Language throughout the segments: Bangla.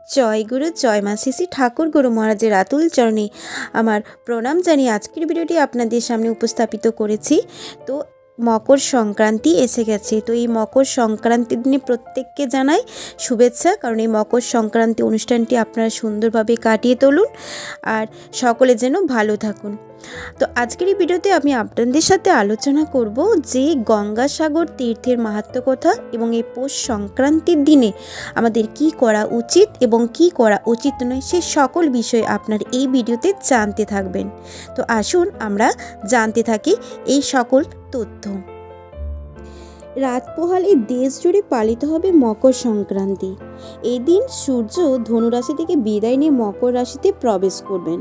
জয় গুরু জয় মা শ্রী শ্রী ঠাকুর গুরু মহারাজের আতুল চরণে আমার প্রণাম জানিয়ে আজকের ভিডিওটি আপনাদের সামনে উপস্থাপিত করেছি। তো মকর সংক্রান্তি এসে গেছে, তো এই মকর সংক্রান্তির দিনে প্রত্যেককে জানাই শুভেচ্ছা, কারণ এই মকর সংক্রান্তি অনুষ্ঠানটি আপনারা সুন্দরভাবে কাটিয়ে তুলুন আর সকলে যেন ভালো থাকুন। তো আজকের এই ভিডিওতে আমি আপনাদের সাথে আলোচনা করব যে গঙ্গাসাগর তীর্থের মাহাত্ম্য কথা এবং এই পৌষ সংক্রান্তির দিনে আমাদের কি করা উচিত এবং কি করা উচিত নয় সে সকল বিষয় আপনার এই ভিডিওতে জানতে থাকবেন। তো আসুন আমরা জানতে থাকি এই সকল তথ্য। রাত পোহালে দেশ জুড়ে পালিত হবে মকর সংক্রান্তি। এই দিন সূর্য ধনুরাশি থেকে বিদায় নিয়ে মকর রাশিতে প্রবেশ করবেন।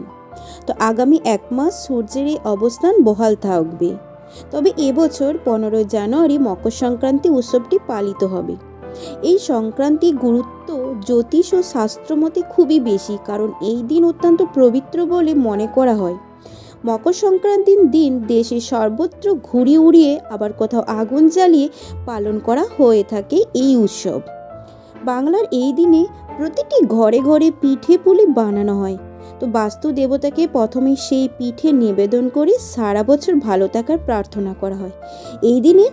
তো আগামী এক মাস সূর্যের এই অবস্থান বহাল থাকবে। তবে এবছর 15 জানুয়ারি মকর সংক্রান্তি উৎসবটি পালিত হবে। এই সংক্রান্তির গুরুত্ব জ্যোতিষ ও শাস্ত্রমতে খুবই বেশি, কারণ এই দিন অত্যন্ত পবিত্র বলে মনে করা হয়। মকর সংক্রান্তির দিন দেশে সর্বত্র ঘুড়ি উড়িয়ে আবার কোথাও আগুন জ্বালিয়ে পালন করা হয়ে থাকে এই উৎসব। বাংলার এই দিনে প্রতিটি ঘরে ঘরে পিঠে পুলি বানানো হয়। তো বাস্তু দেবতাকে প্রথমে সেই পিঠে নিবেদন করে সারা বছর ভালো থাকার প্রার্থনা করা হয়। এই দিনে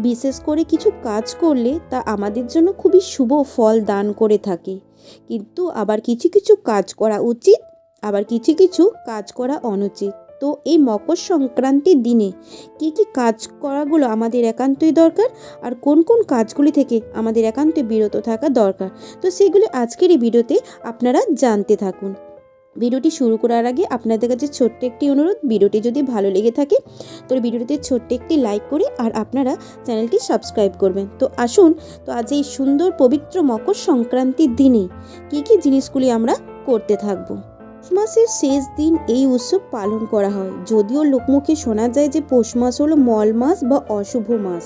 বিশেষ করে কিছু কাজ করলে তা আমাদের জন্য খুবই শুভ ফল দান করে থাকে, কিন্তু আবার কিছু কিছু কাজ করা উচিত, আবার কিছু কিছু কাজ করা অনুচিত। তো এই মকর সংক্রান্তির দিনে কি কি কাজ করাগুলো আমাদের একান্তই দরকার আর কোন কোন কাজগুলি থেকে আমাদের একান্তই বিরত থাকা দরকার, তো সেগুলি আজকের এই ভিডিওতে আপনারা জানতে থাকুন। ভিডিওটি শুরু করার আগে আপনাদের কাছে ছোট্ট একটি অনুরোধ, ভিডিওটি যদি ভালো লেগে থাকে তো ভিডিওটিতে ছোট্ট একটি লাইক করে আর আপনারা চ্যানেলটি সাবস্ক্রাইব করবেন। তো আসুন, তো আজ এই সুন্দর পবিত্র মকর সংক্রান্তির দিনে কি কি জিনিসগুলি আমরা করতে থাকবো। পৌষ মাসের শেষ দিন এই উৎসব পালন করা হয়। যদিও লোকমুখে শোনা যায় যে পৌষ মাস হলো মল মাস বা অশুভ মাস,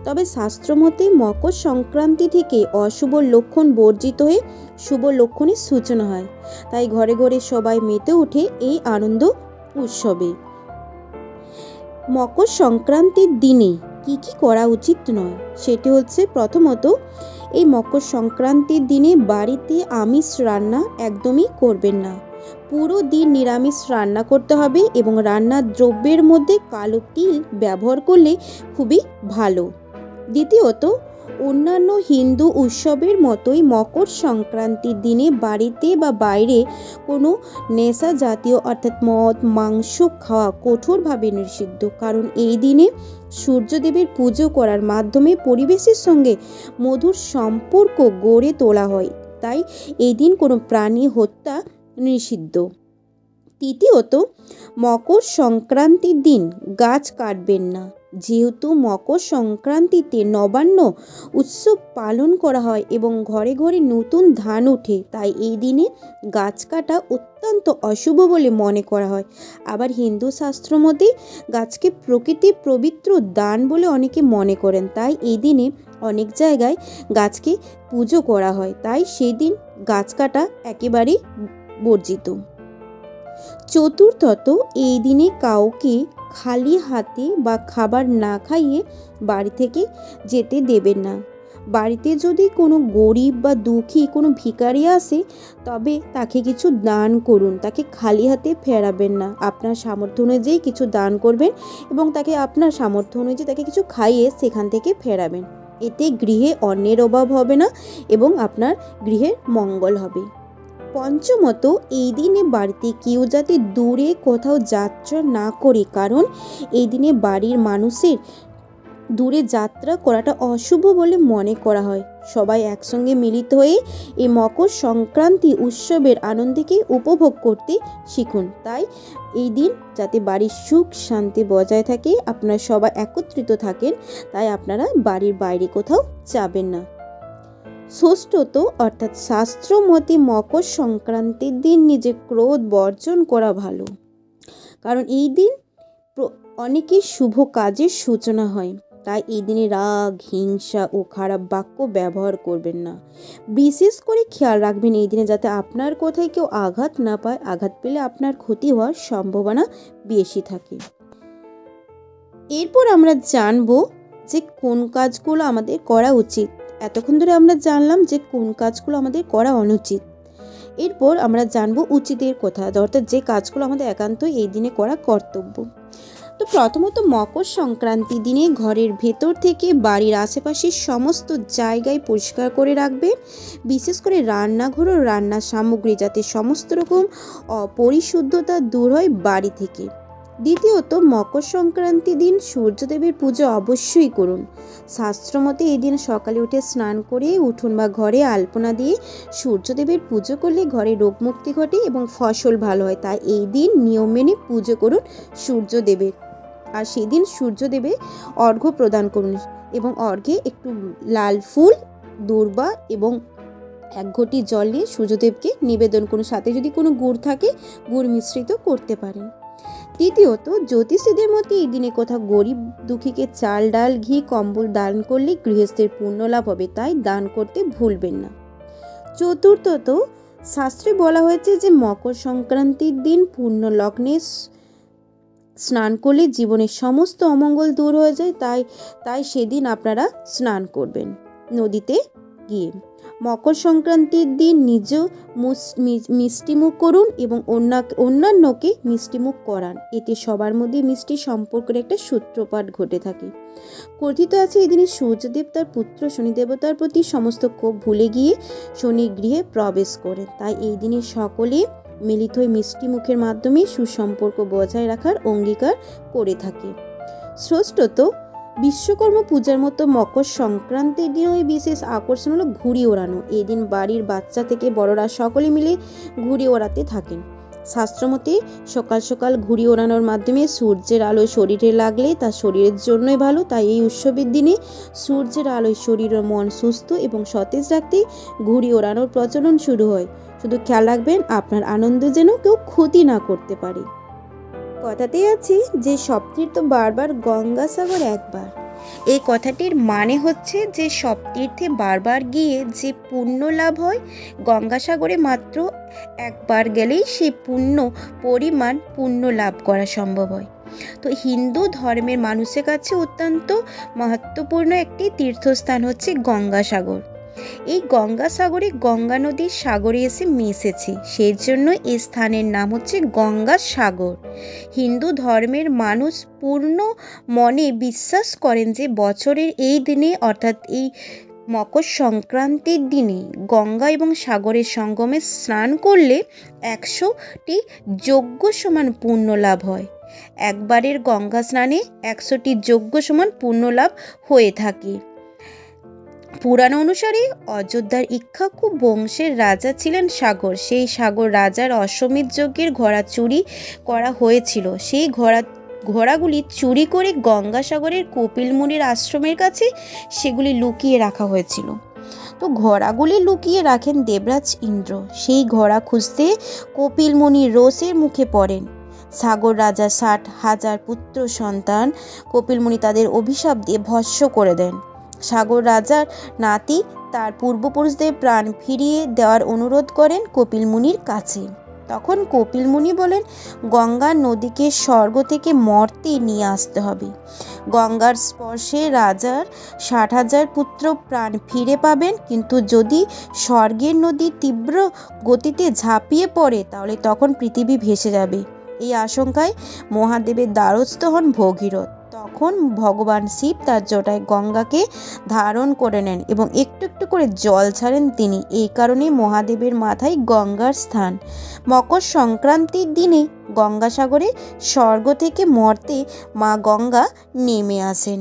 তবে শাস্ত্রমতে মকর সংক্রান্তি থেকে অশুভ লক্ষণ বর্জিত হয়ে শুভ লক্ষণের সূচনা হয়। তাই ঘরে ঘরে সবাই মেতে ওঠে এই আনন্দ উৎসবে। মকর সংক্রান্তির দিনে কি কি করা উচিত নয় সেটি হচ্ছে, প্রথমত এই মকর সংক্রান্তির দিনে বাড়িতে আমিষ রান্না একদমই করবেন না। পুরো দিন নিরামিষ রান্না করতে হবে এবং রান্নার দ্রব্যের মধ্যে কালো তিল ব্যবহার করলে খুবই ভালো। দ্বিতীয়ত, অন্যান্য হিন্দু উৎসবের মতোই মকর সংক্রান্তির দিনে বাড়িতে বা বাইরে কোনো নেশা জাতীয় অর্থাৎ মদ মাংস খাওয়া কঠোরভাবে নিষিদ্ধ, কারণ এই দিনে সূর্যদেবের পুজো করার মাধ্যমে পরিবেশের সঙ্গে মধুর সম্পর্ক গড়ে তোলা হয়। তাই এই দিন কোনো প্রাণী হত্যা নিষিদ্ধ। তৃতীয়ত, মকর সংক্রান্তির দিন গাছ কাটবেন না। যেহেতু মকর সংক্রান্তিতে নবান্ন উৎসব পালন করা হয় এবং ঘরে ঘরে নতুন ধান ওঠে, তাই এই দিনে গাছ কাটা অত্যন্ত অশুভ বলে মনে করা হয়। আবার হিন্দু শাস্ত্র মতে গাছকে প্রকৃতির পবিত্র দান বলে অনেকে মনে করেন, তাই এই দিনে অনেক জায়গায় গাছকে পুজো করা হয়। তাই সেই দিন গাছ কাটা একেবারেই বর্জিত। চতুর্থত, এই দিনে কাউকে খালি হাতে বা খাবার না খাইয়ে বাড়ি থেকে যেতে দেবেন না। বাড়িতে যদি কোনো গরিব বা দুঃখী কোনো ভিখারি আসে তবে তাকে কিছু দান করুন, তাকে খালি হাতে ফেরাবেন না। আপনার সামর্থ্য অনুযায়ী কিছু দান করবেন এবং তাকে আপনার সামর্থ্য অনুযায়ী তাকে কিছু খাইয়ে সেখান থেকে ফেরাবেন। এতে গৃহে অন্নের অভাব হবে না এবং আপনার গৃহের মঙ্গল হবে। পঞ্চমত, এই দিনে বাড়িতে কেউ যাতে দূরে কোথাও যাত্রা না করে, কারণ এই দিনে বাড়ির মানুষের দূরে যাত্রা করাটা অশুভ বলে মনে করা হয়। সবাই একসঙ্গে মিলিত হয়ে এই মকর সংক্রান্তি উৎসবের আনন্দকে উপভোগ করতে শিখুন। তাই এই দিন যাতে বাড়ির সুখ শান্তি বজায় থাকে, আপনারা সবাই একত্রিত থাকেন, তাই আপনারা বাড়ির বাইরে কোথাও যাবেন না। ষষ্ঠত, অর্থাৎ শাস্ত্র মতে মকর সংক্রান্তির দিন নিজের ক্রোধ বর্জন করা ভালো, কারণ এই দিন অনেকের শুভ কাজের সূচনা হয়। তাই এই দিনে রাগ হিংসা ও খারাপ বাক্য ব্যবহার করবেন না। বিশেষ করে খেয়াল রাখবেন এই দিনে যাতে আপনার কোথায় কেউ আঘাত না পায়, আঘাত পেলে আপনার ক্ষতি হওয়ার সম্ভাবনা বেশি থাকে। এরপর আমরা জানবো যে কোন কাজগুলো আমাদের করা উচিত। এতক্ষণ ধরে আমরা জানলাম যে কোন কাজগুলো আমাদের করা অনুচিত। এরপর আমরা জানবো উচিতের কথা, অর্থাৎ যে কাজগুলো আমাদের একান্তই এই দিনে করা কর্তব্য। তো প্রথমত মকর সংক্রান্তি দিনে ঘরের ভেতর থেকে বাড়ির আশেপাশের সমস্ত জায়গায় পরিষ্কার করে রাখবেন, বিশেষ করে রান্নাঘর ও রান্নার সামগ্রী, যাতে সমস্ত রকম অপরিশুদ্ধতা দূর হয় বাড়ি থেকে। দ্বিতীয়ত মকর সংক্রান্তি দিন সূর্যদেবের পুজো অবশ্যই করুন। শাস্ত্রমতে এই দিন সকালে উঠে স্নান করে উঠোন বা ঘরে আলপনা দিয়ে সূর্যদেবের পুজো করলে ঘরে রোগমুক্তি ঘটে এবং ফসল ভালো হয়। তাই এই দিন নিয়ম মেনে পুজো করুন সূর্যদেবের। আর সেদিন সূর্যদেবে অর্ঘ্য প্রদান করুন এবং অর্ঘ্যে একটু লাল ফুল, দূর্বা এবং 1 ঘটি জল নিয়ে সূর্যদেবকে নিবেদন করুন। সাথে যদি কোনো গুড় থাকে গুড় মিশ্রিত করতে পারেন। তৃতীয়ত জ্যোতিষীদের মতে এই দিনে কোথাও গরিব দুঃখীকে চাল, ডাল, ঘি, কম্বল দান করলে গৃহস্থের পুণ্য লাভ হবে, তাই দান করতে ভুলবেন না। চতুর্থত শাস্ত্রে বলা হয়েছে যে মকর সংক্রান্তির দিন পূর্ণ লগ্নে স্নান করলে জীবনের সমস্ত অমঙ্গল দূর হয়ে যায়। তাই সেদিন আপনারা স্নান করবেন নদীতে গিয়ে। মকর সংক্রান্তির দিন নিজেও মিষ্টিমুখ করুন এবং অন্যান্যকে মিষ্টিমুখ করান, এতে সবার মধ্যে মিষ্টি সম্পর্কের একটা সূত্রপাত ঘটে থাকে। কথিত আছে এই দিনে সূর্যদেব তার পুত্র শনি দেবতার প্রতি সমস্ত ক্ষোভ ভুলে গিয়ে শনি গৃহে প্রবেশ করেন। তাই এই দিনে সকলে মিলিত হয়ে মিষ্টি মুখের মাধ্যমে সুসম্পর্ক বজায় রাখার অঙ্গীকার করে থাকে। ষষ্ঠত বিশ্বকর্মা পূজার মতো মকর সংক্রান্তির দিনও বিশেষ আকর্ষণ হলো ঘুড়ি ওড়ানো। এই দিন বাড়ির বাচ্চা থেকে বড়রা সকলে মিলে ঘুড়ি ওড়াতে থাকেন। শাস্ত্রমতে সকাল সকাল ঘুড়ি ওড়ানোর মাধ্যমে সূর্যের আলো শরীরে লাগলে তা শরীরের জন্যই ভালো। তাই এই উৎসবের দিনে সূর্যের আলোয় শরীর ও মন সুস্থ এবং সতেজ রাখতে ঘুড়ি ওড়ানোর প্রচলন শুরু হয়। শুধু খেয়াল রাখবেন আপনার আনন্দ যেন কেউ ক্ষতি না করতে পারে। কথাতেই আছে যে সব তীর্থ বারবার, গঙ্গাসাগর একবার। এই কথাটির মানে হচ্ছে যে সব তীর্থে বারবার গিয়ে যে পুণ্য লাভ হয়, গঙ্গাসাগরে মাত্র একবার গেলেই সেই পুণ্য লাভ করা সম্ভব হয়। তো হিন্দু ধর্মের মানুষের কাছে অত্যন্ত মহত্বপূর্ণ একটি তীর্থস্থান হচ্ছে গঙ্গাসাগর। এই গঙ্গাসাগরে গঙ্গা নদীর সাগরে এসে মিশেছে, সেই জন্য এই স্থানের নাম হচ্ছে গঙ্গাসাগর। হিন্দু ধর্মের মানুষ পূর্ণ মনে বিশ্বাস করেন যে বছরের এই দিনে, অর্থাৎ এই মকর সংক্রান্তির দিনে গঙ্গা এবং সাগরের সঙ্গমে স্নান করলে 100টি যজ্ঞ সমান পুণ্য লাভ হয়। একবারের গঙ্গা স্নানে 100টি যজ্ঞ সমান পুণ্য লাভ হয়ে থাকে। পুরাণ অনুসারে অযোধ্যার ইক্ষ্বাকু বংশের রাজা ছিলেন সাগর। সেই সাগর রাজার অশ্বমেধ যজ্ঞের ঘোড়া চুরি করা হয়েছিল। সেই ঘোড়াগুলি চুরি করে গঙ্গাসাগরের কপিল মুনির আশ্রমের কাছে সেগুলি লুকিয়ে রাখা হয়েছিল। তো ঘোড়াগুলি লুকিয়ে রাখেন দেবরাজ ইন্দ্র। সেই ঘোড়া খুঁজতে কপিল মুনি রোষের মুখে পড়েন। সাগর রাজা 60,000 পুত্র সন্তান কপিল মুনি তাদের অভিশাপ দিয়ে ভস্ম করে দেন। সাগর রাজার নাতি তার পূর্বপুরুষদের প্রাণ ফিরিয়ে দেওয়ার অনুরোধ করেন কপিল মুনির কাছে। তখন কপিল মুনি বলেন, গঙ্গা নদীকে স্বর্গ থেকে মর্তে নিয়ে আসতে হবে। গঙ্গার স্পর্শে রাজার 60,000 পুত্র প্রাণ ফিরে পাবেন, কিন্তু যদি স্বর্গের নদী তীব্র গতিতে ঝাঁপিয়ে পড়ে তাহলে তখন পৃথিবী ভেসে যাবে। এই আশঙ্কায় মহাদেবের দ্বারস্থ হন ভগীরথ। তখন ভগবান শিব তার জটায় গঙ্গাকে ধারণ করে নেন এবং একটু একটু করে জল ছাড়েন তিনি। এই কারণে মহাদেবের মাথায় গঙ্গার স্থান। মকর সংক্রান্তির দিনে গঙ্গাসাগরে স্বর্গ থেকে মর্তে মা গঙ্গা নেমে আসেন।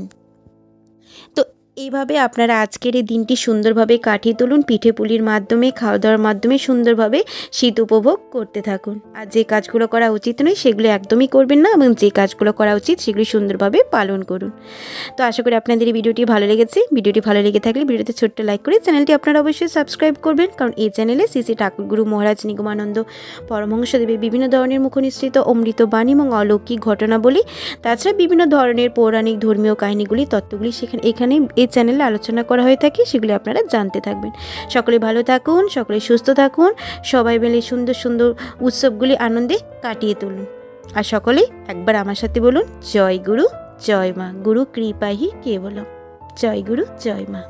তো এইভাবে আপনারা আজকের এই দিনটি সুন্দরভাবে কাটিয়ে তুলুন। পিঠে পুলির মাধ্যমে, খাওয়া দাওয়ার মাধ্যমে সুন্দরভাবে শীত উপভোগ করতে থাকুন। আর যে কাজগুলো করা উচিত নয় সেগুলো একদমই করবেন না, এবং যে কাজগুলো করা উচিত সেগুলি সুন্দরভাবে পালন করুন। তো আশা করি আপনাদের এই ভিডিওটি ভালো লেগেছে। ভিডিওটি ভালো লেগে থাকলে ভিডিওতে ছোট্ট লাইক করে চ্যানেলটি আপনারা অবশ্যই সাবস্ক্রাইব করবেন, কারণ এই চ্যানেলে শ্রী শ্রী ঠাকুরগুরু মহারাজ নিগমানন্দ পরমহংসদেবের বিভিন্ন ধরনের মুখনিসৃত অমৃত বাণী এবং অলৌকিক ঘটনাবলী, তাছাড়া বিভিন্ন ধরনের পৌরাণিক ধর্মীয় কাহিনীগুলি, তত্ত্বগুলি এখানে এই চ্যানেলে আলোচনা করা হয়ে থাকে, সেগুলি আপনারা জানতে থাকবেন। সকলে ভালো থাকুন, সকলে সুস্থ থাকুন, সবাই মিলে সুন্দর সুন্দর উৎসবগুলি আনন্দে কাটিয়ে তুলুন। আর সকলেই একবার আমার সাথে বলুন, জয় গুরু জয় মা, গুরু কৃপাহি কেবলম। জয় গুরু জয় মা।